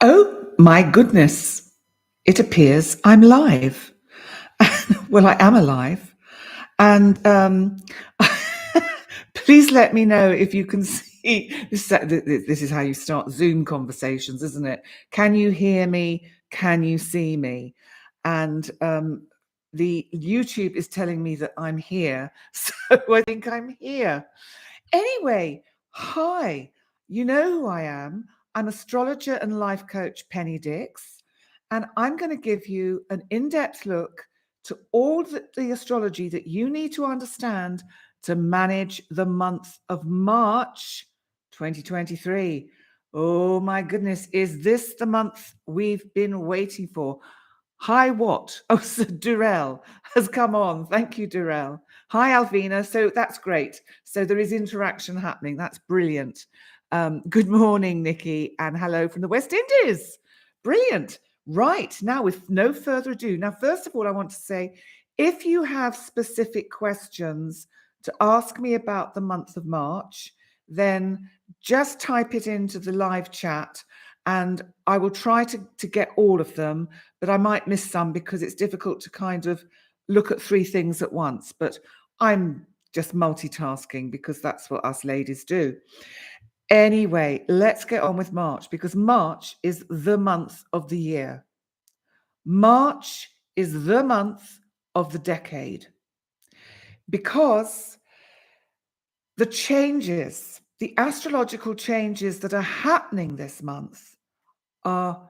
Oh my goodness. It appears I'm live. Well, I am alive. And please let me know if you can see. This is how you start Zoom conversations, isn't it? Can you hear me? Can you see me? And the YouTube is telling me that I'm here. So I think I'm here. Anyway, hi. You know who I am. I'm astrologer and life coach Penny Dix, and I'm going to give you an in-depth look to all the astrology that you need to understand to manage the month of March 2023. Oh my goodness, is this the month we've been waiting for? Hi, what? Oh, so Durrell has come on. Thank you, Durrell. Hi, Alvina. So that's great. So there is interaction happening. That's brilliant. Good morning, Nikki, and hello from the West Indies. Brilliant. Right. Now, with no further ado, now, first of all, I want to say, if you have specific questions to ask me about the month of March, then just type it into the live chat and I will try to get all of them, but I might miss some because it's difficult to kind of look at three things at once. But I'm just multitasking because that's what us ladies do. Anyway, let's get on with March because March is the month of the year. March is the month of the decade because the changes, the astrological changes that are happening this month are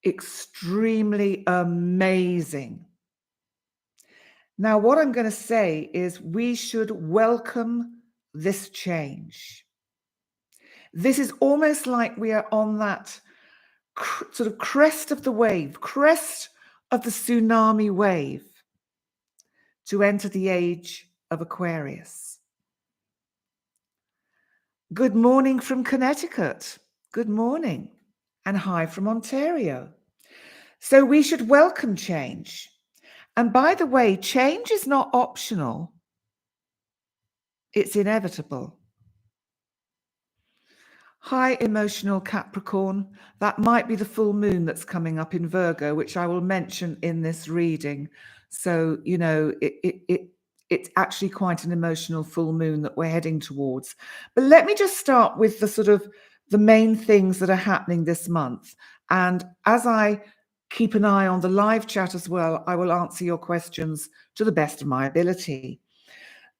extremely amazing. Now, what I'm going to say is we should welcome this change. This is almost like we are on that sort of crest of the wave, crest of the tsunami wave to enter the age of Aquarius. Good morning from Connecticut. Good morning. And hi from Ontario. So we should welcome change. And by the way, change is not optional. It's inevitable. Hi, emotional Capricorn. That might be the full moon that's coming up in Virgo, which I will mention in this reading. So, you know, it's actually quite an emotional full moon that we're heading towards. But let me just start with the sort of the main things that are happening this month. And as I keep an eye on the live chat as well, I will answer your questions to the best of my ability.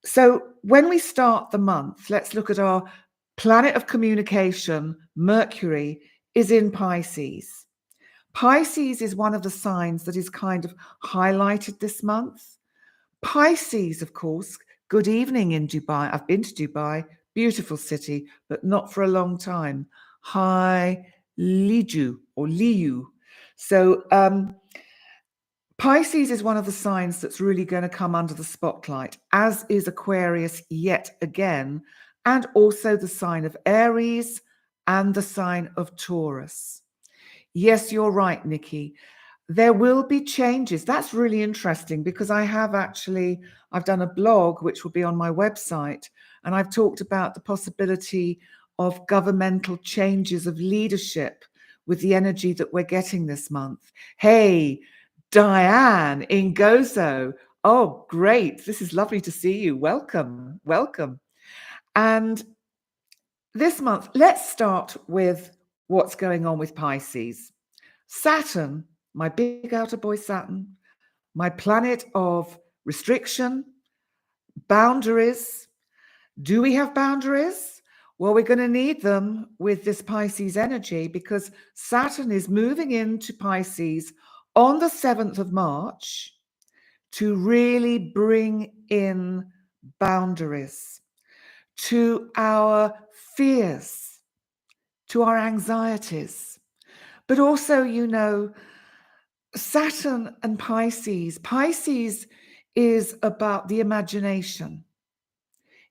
So when we start the month, let's look at our planet of communication. Mercury is in Pisces. Pisces is one of the signs that is kind of highlighted this month. Pisces, of course, good evening in Dubai. I've been to Dubai, beautiful city, but not for a long time. Hi, Liju or Liu. So Pisces is one of the signs that's really going to come under the spotlight, as is Aquarius yet again, and also the sign of Aries and the sign of Taurus. Yes, you're right, Nikki. There will be changes. That's really interesting because I've done a blog which will be on my website, and I've talked about the possibility of governmental changes of leadership with the energy that we're getting this month. Hey, Diane in Gozo. Oh, great. This is lovely to see you. Welcome. Welcome. And this month, let's start with what's going on with Pisces. Saturn, my big outer boy Saturn, my planet of restriction, boundaries. Do we have boundaries? Well, we're going to need them with this Pisces energy because Saturn is moving into Pisces on the 7th of March to really bring in boundaries to our fears, to our anxieties. But also, you know, Saturn and Pisces is about the imagination.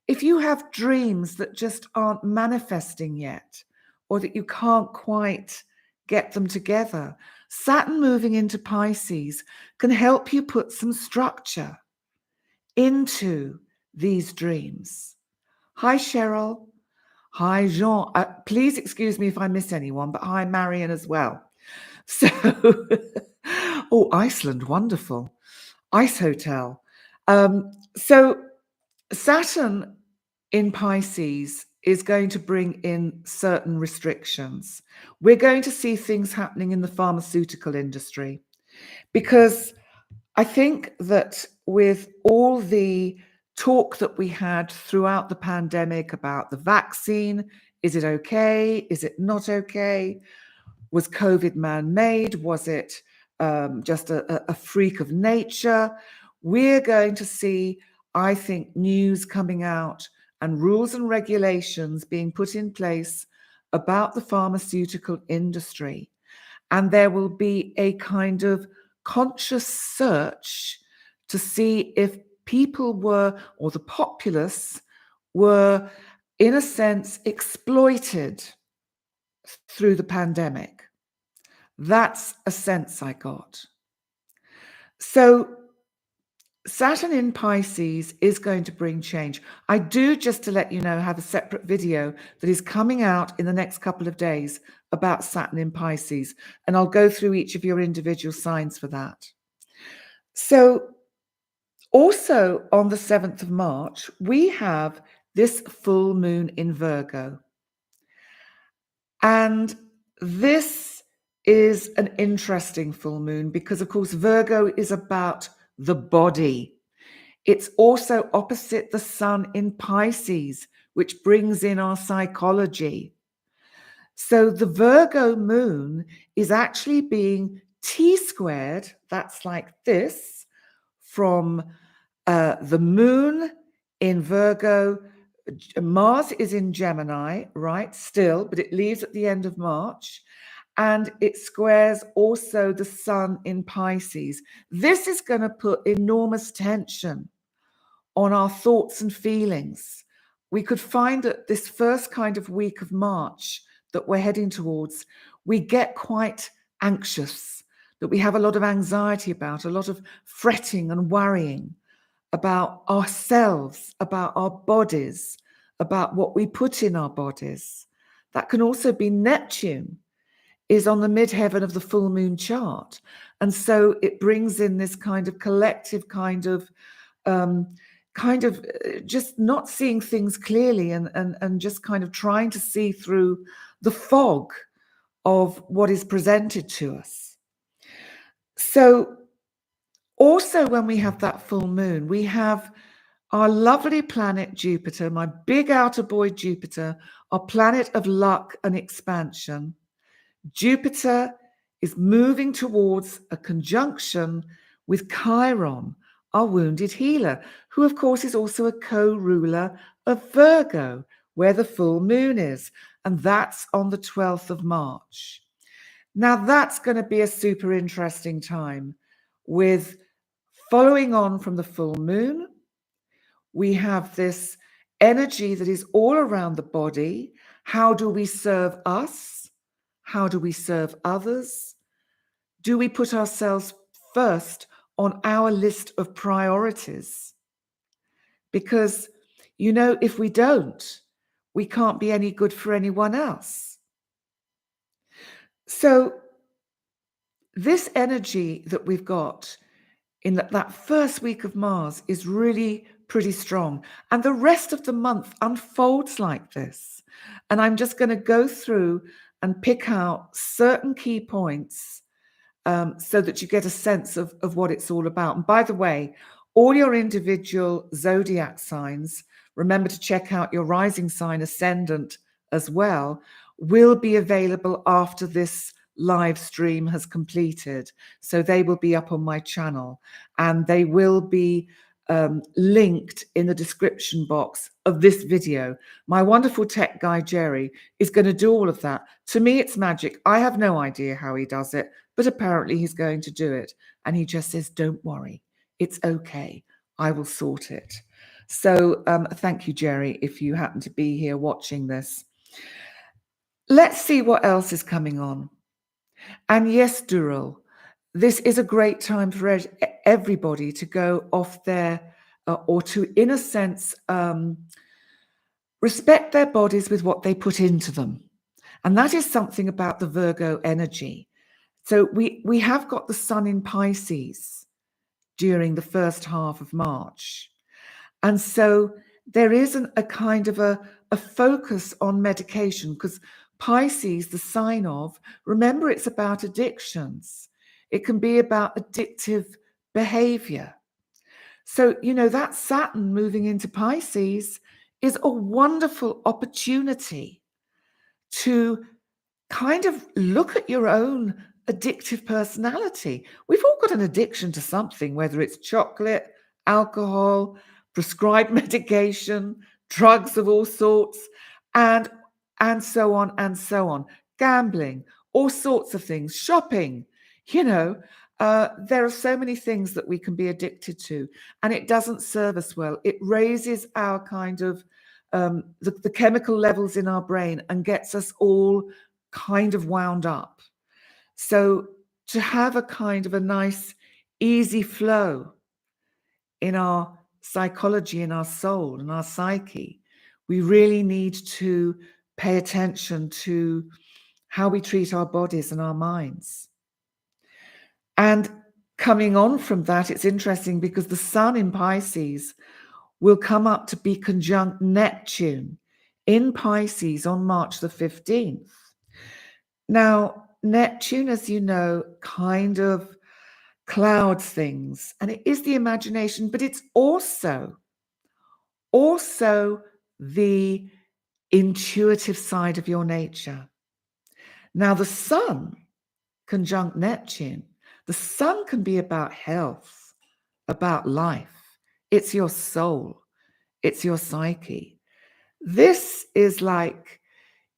If you have dreams that just aren't manifesting yet, or that you can't quite get them together, Saturn moving into Pisces can help you put some structure into these dreams. Hi, Cheryl. Hi, Jean. Please excuse me if I miss anyone, but hi, Marion as well. So, oh, Iceland, wonderful. Ice hotel. So Saturn in Pisces is going to bring in certain restrictions. We're going to see things happening in the pharmaceutical industry because I think that with all the talk that we had throughout the pandemic about the vaccine, is it okay? Is it not okay? Was COVID man-made? Was it just a freak of nature? We're going to see, I think, news coming out and rules and regulations being put in place about the pharmaceutical industry. And there will be a kind of conscious search to see if people were, or the populace were, in a sense, exploited through the pandemic. That's a sense I got. So Saturn in Pisces is going to bring change. I do, just to let you know, have a separate video that is coming out in the next couple of days about Saturn in Pisces, and I'll go through each of your individual signs for that. So also on the 7th of March, we have this full moon in Virgo. And this is an interesting full moon because, of course, Virgo is about the body. It's also opposite the sun in Pisces, which brings in our psychology. So the Virgo moon is actually being T-squared, that's like this, from the moon in Virgo. Mars is in Gemini, right, still, but it leaves at the end of March. And it squares also the sun in Pisces. This is going to put enormous tension on our thoughts and feelings. We could find that this first kind of week of March that we're heading towards, we get quite anxious, that we have a lot of anxiety about, a lot of fretting and worrying about ourselves, about our bodies, about what we put in our bodies. That can also be Neptune is on the midheaven of the full moon chart. And so it brings in this kind of collective kind of just not seeing things clearly and just kind of trying to see through the fog of what is presented to us. So also when we have that full moon, we have our lovely planet Jupiter, my big outer boy Jupiter, our planet of luck and expansion. Jupiter is moving towards a conjunction with Chiron, our wounded healer, who of course is also a co-ruler of Virgo, where the full moon is, and that's on the 12th of March. Now that's going to be a super interesting time with following on from the full moon. We have this energy that is all around the body. How do we serve us? How do we serve others? Do we put ourselves first on our list of priorities? Because, you know, if we don't, we can't be any good for anyone else. So this energy that we've got in that first week of Mars is really pretty strong. And the rest of the month unfolds like this. And I'm just going to go through and pick out certain key points so that you get a sense of what it's all about. And by the way, all your individual zodiac signs, remember to check out your rising sign ascendant as well, will be available after this live stream has completed. So they will be up on my channel and they will be linked in the description box of this video. My wonderful tech guy, Jerry, is going to do all of that. To me, it's magic. I have no idea how he does it, but apparently he's going to do it. And he just says, don't worry, it's okay. I will sort it. So thank you, Jerry, if you happen to be here watching this. Let's see what else is coming on. And yes, Dural, this is a great time for everybody to go off there or to, in a sense, respect their bodies with what they put into them. And that is something about the Virgo energy. So we have got the sun in Pisces during the first half of March. And so there isn't a kind of a focus on medication, because Pisces, the sign of, remember, it's about addictions. It can be about addictive behavior. So, that Saturn moving into Pisces is a wonderful opportunity to kind of look at your own addictive personality. We've all got an addiction to something, whether it's chocolate, alcohol, prescribed medication, drugs of all sorts, and so on and so on. Gambling, all sorts of things, shopping, there are so many things that we can be addicted to, and it doesn't serve us well. It raises our kind of the chemical levels in our brain and gets us all kind of wound up. So to have a kind of a nice, easy flow in our psychology, in our soul, in our psyche, we really need to pay attention to how we treat our bodies and our minds. And coming on from that, it's interesting because the sun in Pisces will come up to be conjunct Neptune in Pisces on March the 15th. Now, Neptune, as you know, kind of clouds things, and it is the imagination, but it's also the intuitive side of your nature. Now, the sun conjunct Neptune, the sun can be about health, about life. It's your soul. It's your psyche. This is like,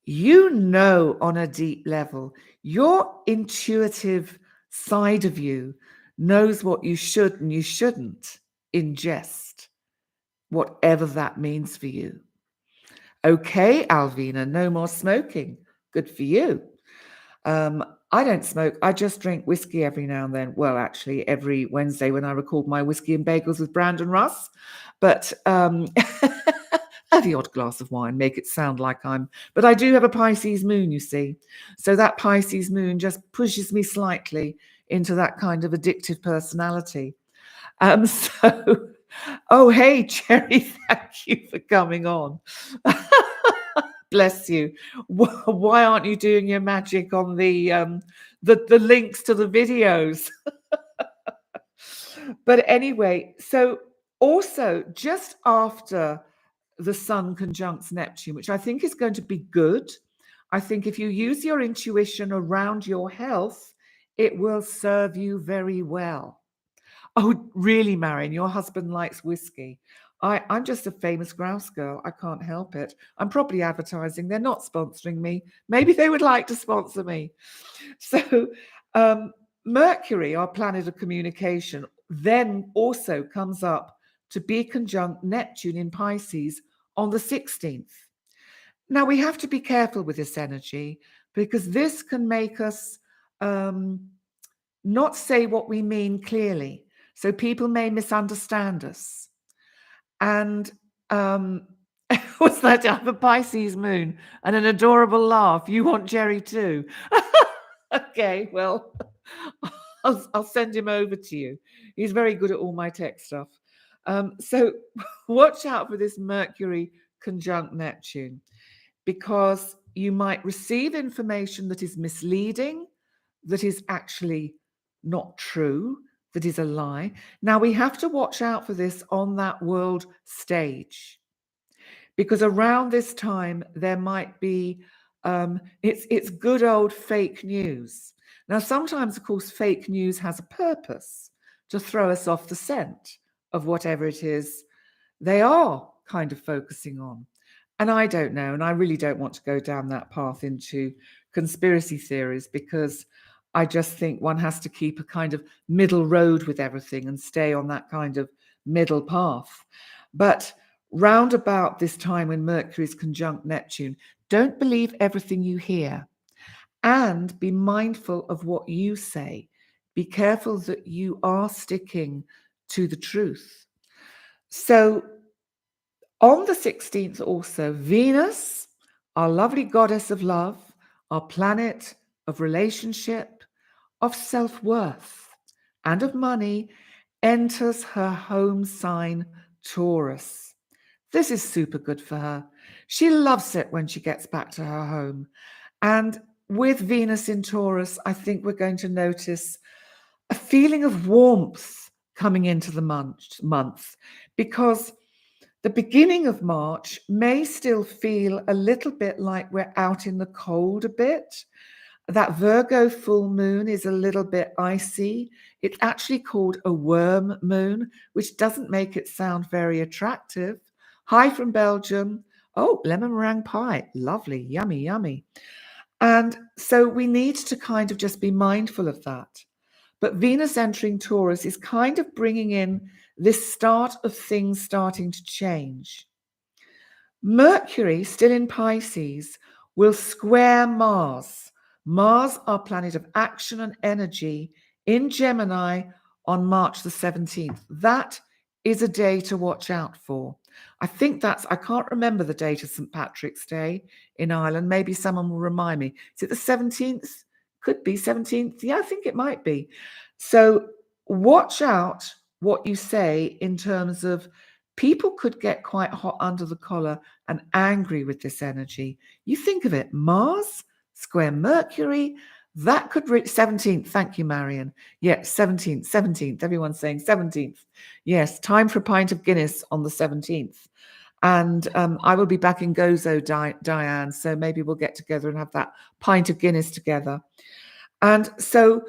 on a deep level, your intuitive side of you knows what you should and you shouldn't ingest, whatever that means for you. Okay, Alvina, no more smoking. Good for you. I don't smoke. I just drink whiskey every now and then. Well, actually, every Wednesday when I record my Whiskey and Bagels with Brandon Russ. But the odd glass of wine, make it sound like but I do have a Pisces moon, you see. So that Pisces moon just pushes me slightly into that kind of addictive personality. Oh, hey, Cherry, thank you for coming on. Bless you. Why aren't you doing your magic on the links to the videos? But anyway, so also just after the sun conjuncts Neptune, which I think is going to be good. I think if you use your intuition around your health, it will serve you very well. Oh, really, Marion, your husband likes whiskey. I'm just a famous grouse girl. I can't help it. I'm probably advertising. They're not sponsoring me. Maybe they would like to sponsor me. So Mercury, our planet of communication, then also comes up to be conjunct Neptune in Pisces on the 16th. Now, we have to be careful with this energy because this can make us not say what we mean clearly. So people may misunderstand us. And what's that? I have a Pisces moon and an adorable laugh. You want Jerry too? Okay, well, I'll send him over to you. He's very good at all my tech stuff. So watch out for this Mercury conjunct Neptune, because you might receive information that is misleading, that is actually not true, that is a lie. Now, we have to watch out for this on that world stage, because around this time there might be it's good old fake news. Now, sometimes, of course, fake news has a purpose to throw us off the scent of whatever it is they are kind of focusing on. And I don't know, and I really don't want to go down that path into conspiracy theories, because I just think one has to keep a kind of middle road with everything and stay on that kind of middle path. But round about this time when Mercury is conjunct Neptune, don't believe everything you hear, and be mindful of what you say. Be careful that you are sticking to the truth. So on the 16th also, Venus, our lovely goddess of love, our planet of relationship, of self-worth and of money enters her home sign, Taurus. This is super good for her. She loves it when she gets back to her home. And with Venus in Taurus, I think we're going to notice a feeling of warmth coming into the month because the beginning of March may still feel a little bit like we're out in the cold a bit. That Virgo full moon is a little bit icy. It's actually called a worm moon, which doesn't make it sound very attractive. Hi from Belgium. Oh, lemon meringue pie. Lovely. Yummy, yummy. And so we need to kind of just be mindful of that. But Venus entering Taurus is kind of bringing in this start of things starting to change. Mercury, still in Pisces, will square Mars. Mars, our planet of action and energy, in Gemini on March the 17th. That is a day to watch out for. I think I can't remember the date of St. Patrick's Day in Ireland. Maybe someone will remind me. Is it the 17th? Could be 17th. Yeah, I think it might be. So watch out what you say in terms of people could get quite hot under the collar and angry with this energy. You think of it, Mars, square Mercury, that could reach 17th. Thank you, Marion. Yeah, 17th. Everyone's saying 17th. Yes, time for a pint of Guinness on the 17th. And I will be back in Gozo, Diane, so maybe we'll get together and have that pint of Guinness together. And so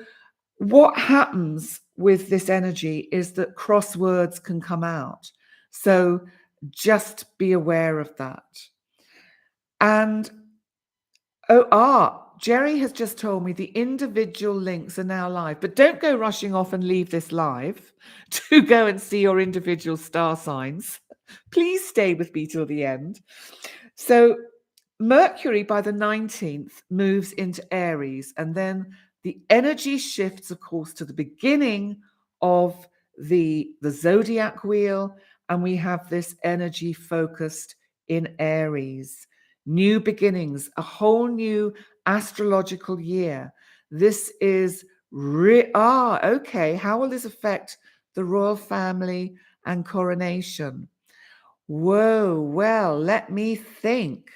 what happens with this energy is that crosswords can come out. So just be aware of that. And Jerry has just told me the individual links are now live, but don't go rushing off and leave this live to go and see your individual star signs. Please stay with me till the end. So Mercury by the 19th moves into Aries, and then the energy shifts, of course, to the beginning of the zodiac wheel, and we have this energy focused in Aries. New beginnings, a whole new astrological year. This is okay. How will this affect the royal family and coronation? Whoa, well, let me think.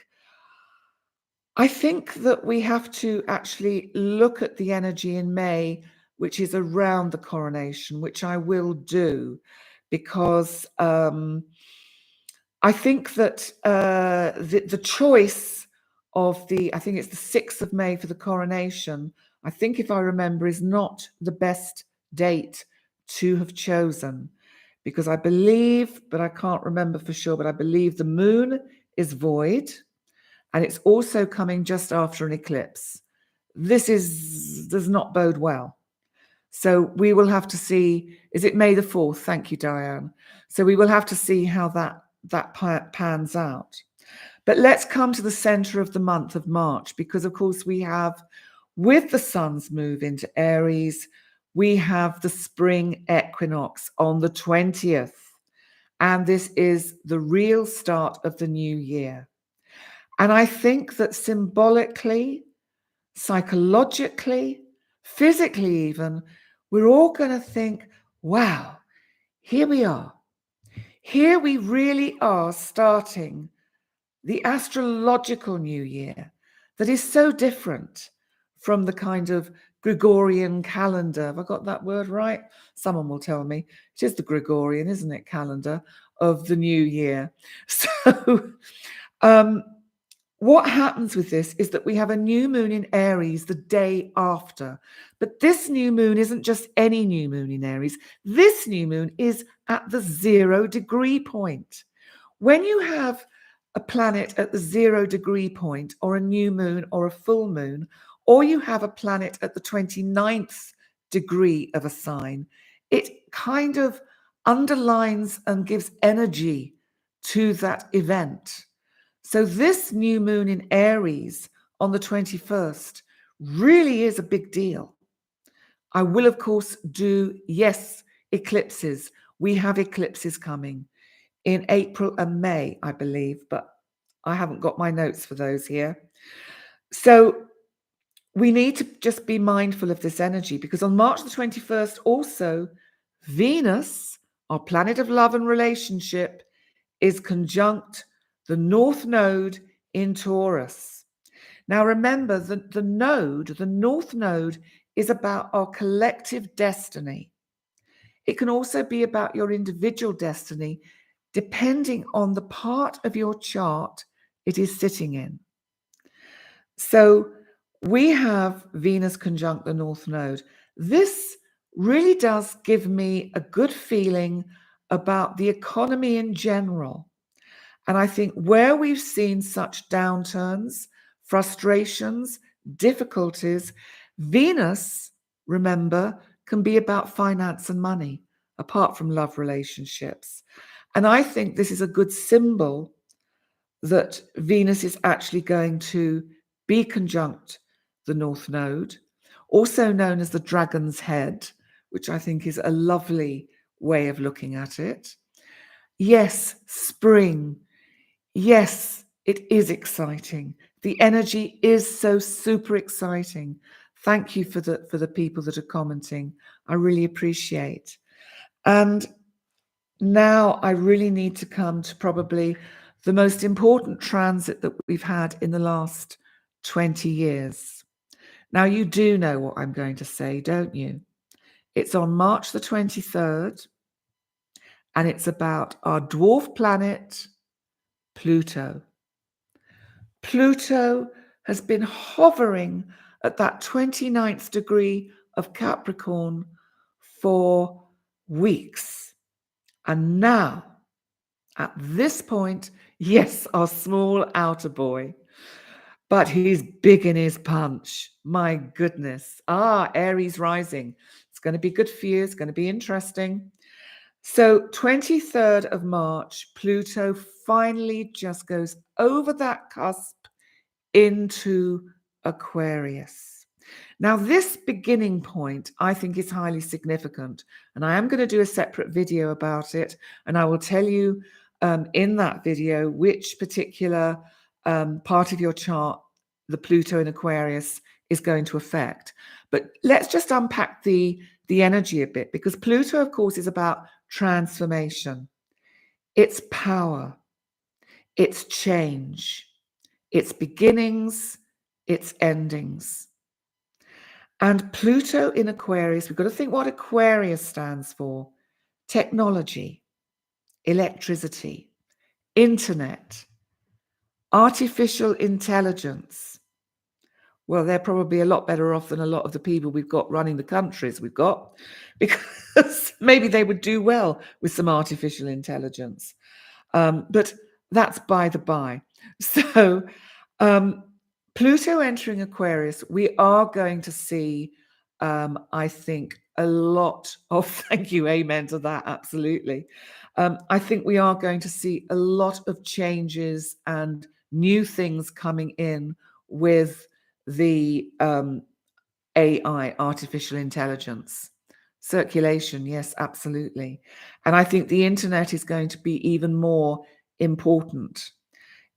I think that we have to actually look at the energy in May, which is around the coronation, which I will do, because I think that the choice of I think it's the 6th of May for the coronation, I think if I remember, is not the best date to have chosen, because I believe, but I can't remember for sure, but I believe the moon is void. And it's also coming just after an eclipse. This does not bode well. So we will have to see, is it May the 4th? Thank you, Diane. So we will have to see how that pans out. But let's come to the center of the month of March, because of course we have, with the sun's move into Aries, we have the spring equinox on the 20th. And this is the real start of the new year. And I think that symbolically, psychologically, physically even, we're all going to think, wow, here we are. Here we really are starting the astrological new year that is so different from the kind of Gregorian calendar. Have I got that word right? Someone will tell me. It is the Gregorian, isn't it, calendar of the new year. So, what happens with this is that we have a new moon in Aries the day after. But this new moon isn't just any new moon in Aries. This new moon is at the 0 degree point. When you have a planet at the 0 degree point, or a new moon or a full moon, or you have a planet at the 29th degree of a sign, it kind of underlines and gives energy to that event. So this new moon in Aries on the 21st really is a big deal. I will, of course, do, yes, eclipses. We have eclipses coming in April and May, I believe, but I haven't got my notes for those here. So we need to just be mindful of this energy, because on March the 21st, also, Venus, our planet of love and relationship, is conjunct the North Node in Taurus. Now, remember that the North Node, is about our collective destiny. It can also be about your individual destiny, depending on the part of your chart it is sitting in. So we have Venus conjunct the North Node. This really does give me a good feeling about the economy in general. And I think where we've seen such downturns, frustrations, difficulties, Venus, remember, can be about finance and money, apart from love relationships. And I think this is a good symbol that Venus is actually going to be conjunct the North Node, also known as the dragon's head, which I think is a lovely way of looking at it. Yes, spring. Yes, it is exciting. The energy is so super exciting. Thank you for the people that are commenting. I really appreciate. And now I really need to come to probably the most important transit that we've had in the last 20 years. Now, you do know what I'm going to say, don't you? It's on March the 23rd, and it's about our dwarf planet, Pluto. Pluto has been hovering at that 29th degree of Capricorn for weeks. And now, at this point, yes, our small outer boy, but he's big in his punch. My goodness. Aries rising. It's going to be good for you. It's going to be interesting. So 23rd of March, Pluto finally just goes over that cusp into Aquarius. Now, this beginning point, I think, is highly significant, and I am going to do a separate video about it, and I will tell you in that video which particular part of your chart the Pluto in Aquarius is going to affect. But let's just unpack the energy a bit, because Pluto, of course, is about transformation. It's power. It's change. It's beginnings. It's endings. And Pluto in Aquarius, we've got to think what Aquarius stands for. Technology, electricity, internet, artificial intelligence. Well, they're probably a lot better off than a lot of the people we've got running the countries we've got, because maybe they would do well with some artificial intelligence. But that's by the by. So Pluto entering Aquarius, we are going to see, I think, a lot of, thank you, amen to that, absolutely. I think we are going to see a lot of changes and new things coming in with the AI, artificial intelligence. Circulation, yes, absolutely. And I think the internet is going to be even more important.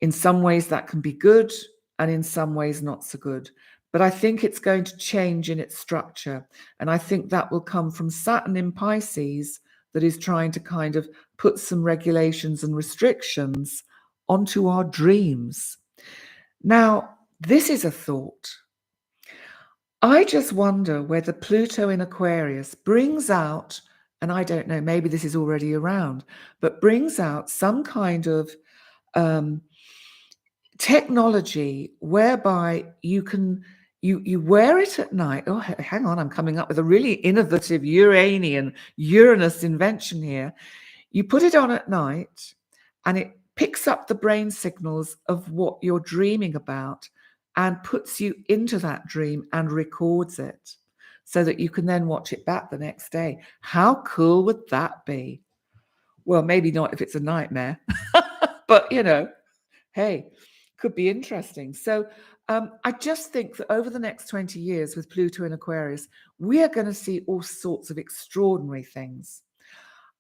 In some ways that can be good, and in some ways not so good. But I think it's going to change in its structure. And I think that will come from Saturn in Pisces, that is trying to kind of put some regulations and restrictions onto our dreams. Now, this is a thought. I just wonder whether Pluto in Aquarius brings out, and I don't know, maybe this is already around, but brings out some kind of technology whereby you can you wear it at night. Oh, hang on, I'm coming up with a really innovative Uranus invention here. You put it on at night, and it picks up the brain signals of what you're dreaming about and puts you into that dream and records it, so that you can then watch it back the next day. How cool would that be? Well, maybe not if it's a nightmare, but hey, could be interesting. So I just think that over the next 20 years with Pluto in Aquarius, we are going to see all sorts of extraordinary things.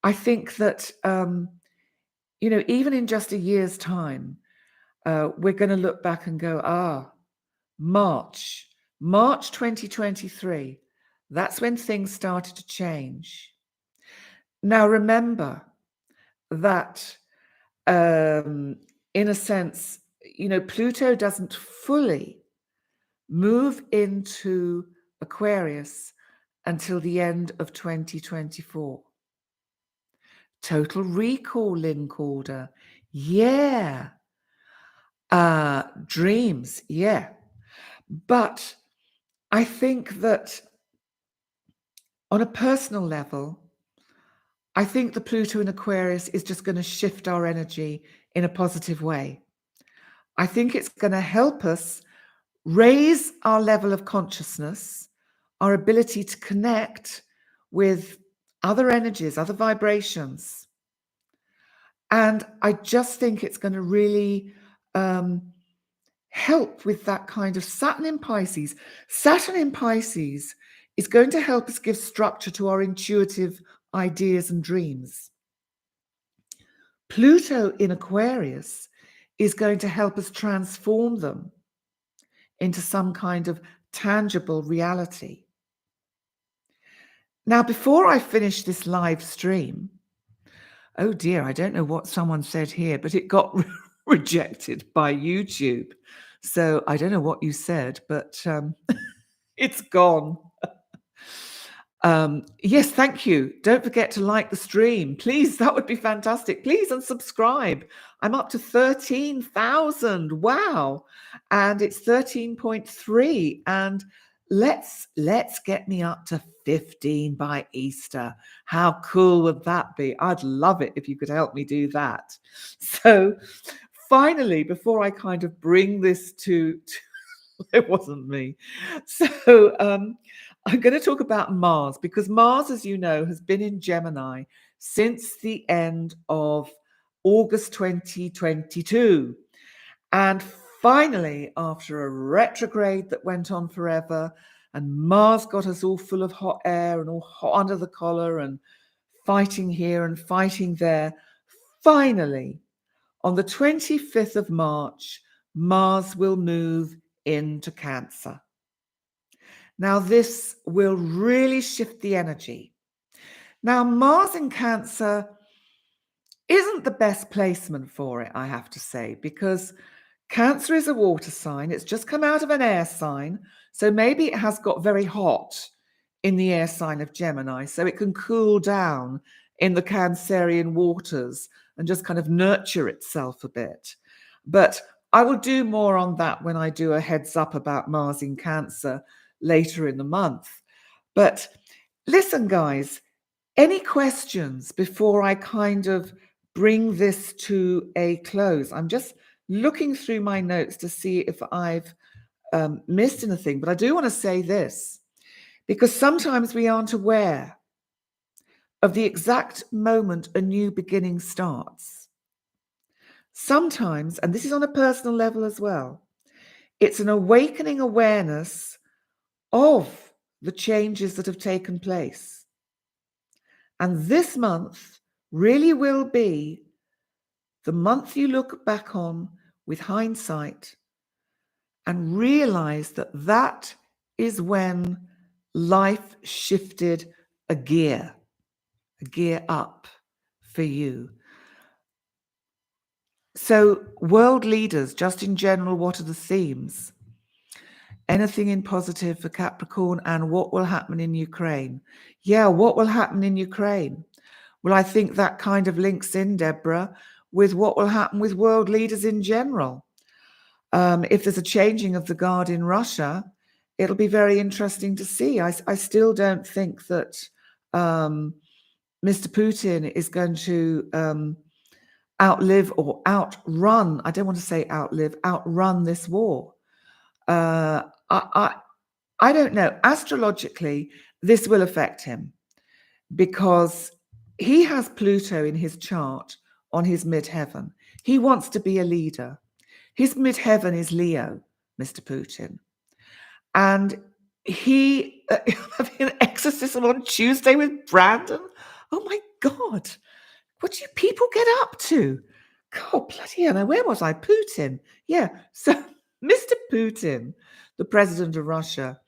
I think that, even in just a year's time, we're going to look back and go, March, March 2023, that's when things started to change. Now, remember that, in a sense, Pluto doesn't fully move into Aquarius until the end of 2024. Total recall, Lynn Calder. Yeah. Dreams. Yeah. But I think that on a personal level, I think the Pluto in Aquarius is just going to shift our energy in a positive way. I think it's going to help us raise our level of consciousness, our ability to connect with other energies, other vibrations. And I just think it's going to really help with that kind of Saturn in Pisces. Saturn in Pisces is going to help us give structure to our intuitive ideas and dreams. Pluto in Aquarius is going to help us transform them into some kind of tangible reality. Now, before I finish this live stream, oh dear, I don't know what someone said here, but it got rejected by YouTube. So I don't know what you said, but it's gone. Yes, thank you. Don't forget to like the stream. Please, that would be fantastic. Please, and subscribe. I'm up to 13,000. Wow. And it's 13.3. And let's get me up to 15 by Easter. How cool would that be? I'd love it if you could help me do that. So finally, before I kind of bring this to it wasn't me. So I'm going to talk about Mars, because Mars, as you know, has been in Gemini since the end of August 2022. And finally, after a retrograde that went on forever, and Mars got us all full of hot air and all hot under the collar and fighting here and fighting there, finally, on the 25th of March, Mars will move into Cancer. Now, this will really shift the energy. Now, Mars in Cancer isn't the best placement for it, I have to say, because Cancer is a water sign. It's just come out of an air sign. So maybe it has got very hot in the air sign of Gemini, so it can cool down in the Cancerian waters and just kind of nurture itself a bit. But I will do more on that when I do a heads up about Mars in Cancer later in the month. But listen, guys, any questions before I kind of bring this to a close? I'm just looking through my notes to see if I've missed anything, but I do want to say this, because sometimes we aren't aware of the exact moment a new beginning starts. Sometimes, and this is on a personal level as well, it's an awakening awareness of the changes that have taken place. And this month really will be the month you look back on with hindsight and realize that that is when life shifted a gear up for you. So, world leaders, just in general, what are the themes? Anything in positive for Capricorn, and what will happen in Ukraine? Yeah, what will happen in Ukraine? Well, I think that kind of links in, Deborah, with what will happen with world leaders in general. If there's a changing of the guard in Russia, it'll be very interesting to see. I still don't think that Mr. Putin is going to outlive or outrun, I don't want to say outlive, outrun this war. I don't know. Astrologically, this will affect him because he has Pluto in his chart on his midheaven. He wants to be a leader. His midheaven is Leo, Mr. Putin. And he having an exorcism on Tuesday with Brandon. Oh my God. What do you people get up to? God, bloody hell. Now, where was I? Putin. Yeah. So, Mr. Putin, the president of Russia.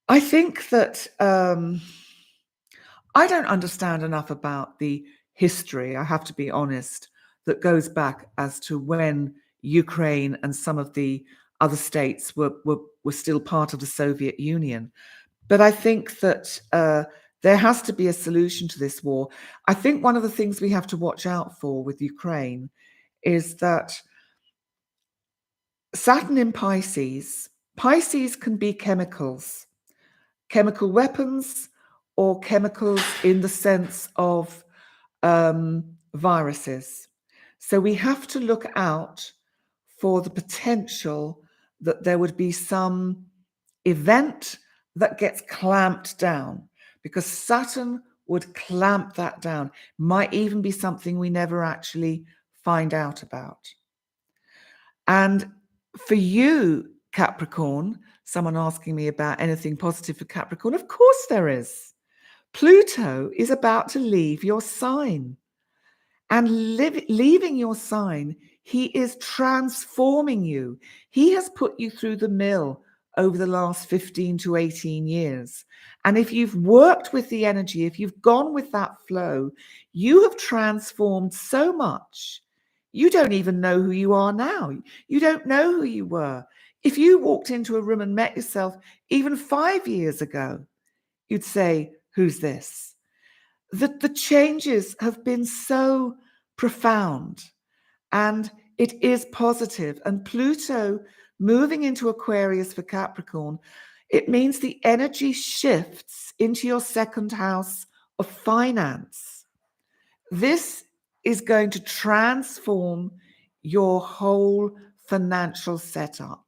I think that I don't understand enough about the history, I have to be honest, that goes back as to when Ukraine and some of the other states were still part of the Soviet Union. But I think that there has to be a solution to this war. I think one of the things we have to watch out for with Ukraine is that Saturn in Pisces, Pisces can be chemicals, chemical weapons, or chemicals in the sense of viruses. So we have to look out for the potential that there would be some event that gets clamped down, because Saturn would clamp that down. Might even be something we never actually find out about. And for you, Capricorn, someone asking me about anything positive for Capricorn, of course there is. Pluto is about to leave your sign. And leaving your sign, he is transforming you. He has put you through the mill over the last 15 to 18 years. And if you've worked with the energy, if you've gone with that flow, you have transformed so much. You don't even know who you are now. You don't know who you were. If you walked into a room and met yourself even 5 years ago, you'd say, who's this? The changes have been so profound, and it is positive. And Pluto moving into Aquarius for Capricorn, it means the energy shifts into your second house of finance. This is going to transform your whole financial setup.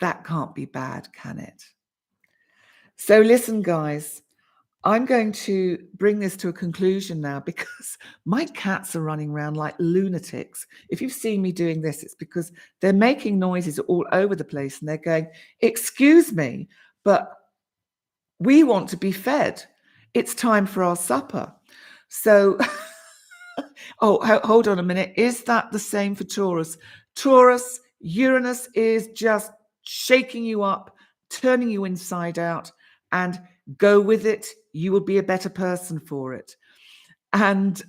That can't be bad, can it? So listen, guys, I'm going to bring this to a conclusion now because my cats are running around like lunatics. If you've seen me doing this, it's because they're making noises all over the place and they're going, excuse me, but we want to be fed. It's time for our supper. So, hold on a minute. Is that the same for Taurus? Taurus, Uranus is just shaking you up, turning you inside out, and go with it. You will be a better person for it. And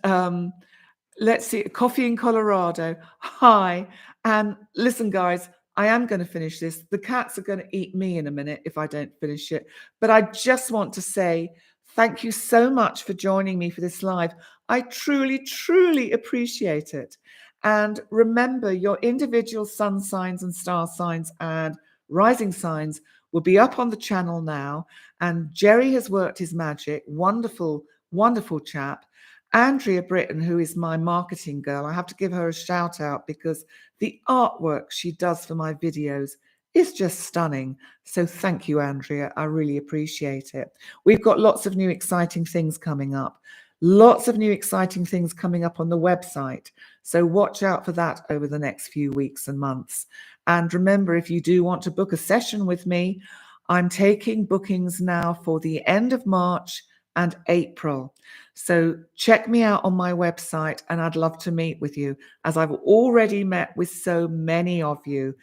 let's see, coffee in Colorado. Hi. And listen, guys, I am going to finish this. The cats are going to eat me in a minute if I don't finish it. But I just want to say thank you so much for joining me for this live. I truly, truly appreciate it. And remember, your individual sun signs and star signs and rising signs will be up on the channel now. And Jerry has worked his magic. Wonderful, wonderful chap. Andrea Britton, who is my marketing girl, I have to give her a shout out because the artwork she does for my videos is just stunning. So thank you, Andrea. I really appreciate it. We've got lots of new exciting things coming up. Lots of new exciting things coming up on the website. So watch out for that over the next few weeks and months. And remember, if you do want to book a session with me, I'm taking bookings now for the end of March and April. So check me out on my website and I'd love to meet with you, as I've already met with so many of you.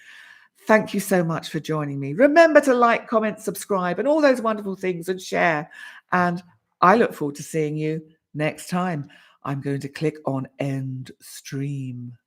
Thank you so much for joining me. Remember to like, comment, subscribe, and all those wonderful things, and share. And I look forward to seeing you next time. I'm going to click on end stream.